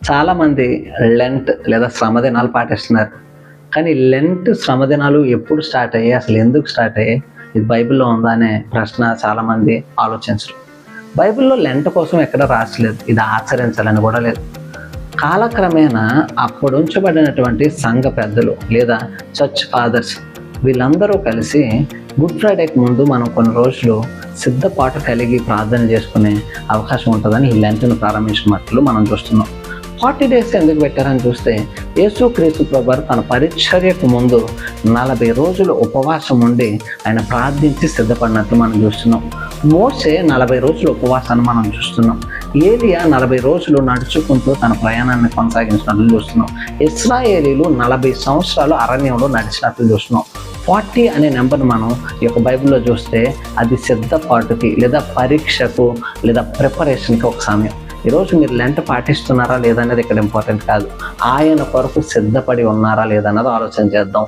చాలామంది లెంట్ లేదా శ్రమ దినాలు పాటిస్తున్నారు. కానీ లెంట్ శ్రమ దినాలు ఎప్పుడు స్టార్ట్ అయ్యాయి, అసలు ఎందుకు స్టార్ట్ అయ్యాయి, ఇది బైబిల్లో ఉందా అనే ప్రశ్న చాలామంది ఆలోచించరు. బైబిల్లో లెంట్ కోసం ఎక్కడ రాసలేదు, ఇది ఆచరించాలని కూడా లేదు. కాలక్రమేణా అప్పుడు ఉంచబడినటువంటి సంఘ పెద్దలు లేదా చర్చ్ ఫాదర్స్ వీళ్ళందరూ కలిసి గుడ్ ఫ్రైడేకి ముందు మనం కొన్ని రోజులు సిద్ధపాటు కలిగి ప్రార్థన చేసుకునే అవకాశం ఉంటుందని ఈ లెంట్ను ప్రారంభించినట్లు మనం చూస్తున్నాం. 40 days ఎందుకు పెట్టారని చూస్తే యేసుక్రీస్తు ప్రభువారు తన పరిచర్యకు ముందు 40 రోజులు ఉపవాసం ఉండి ఆయన ప్రార్థించి సిద్ధపడినట్లు మనం చూస్తున్నాం. మోసే 40 రోజులు ఉపవాసాన్ని మనం చూస్తున్నాం. ఏలియా 40 రోజులు నడుచుకుంటూ తన ప్రయాణాన్ని కొనసాగించినట్లు చూస్తున్నాం. ఇశ్రాయేలీలు 40 సంవత్సరాలు అరణ్యంలో నడిచినట్లు చూస్తున్నాం. 40 అనే నెంబర్ని మనం ఈ యొక్క బైబిల్లో చూస్తే అది సిద్ధపాటుకి లేదా పరీక్షకు లేదా ప్రిపరేషన్కి ఒక సమయం. ఈరోజు మీరు లెంట్ పాటిస్తున్నారా లేదనేది ఇక్కడ ఇంపార్టెంట్ కాదు, ఆయన కొరకు సిద్ధపడి ఉన్నారా లేదన్నది ఆలోచన చేద్దాం.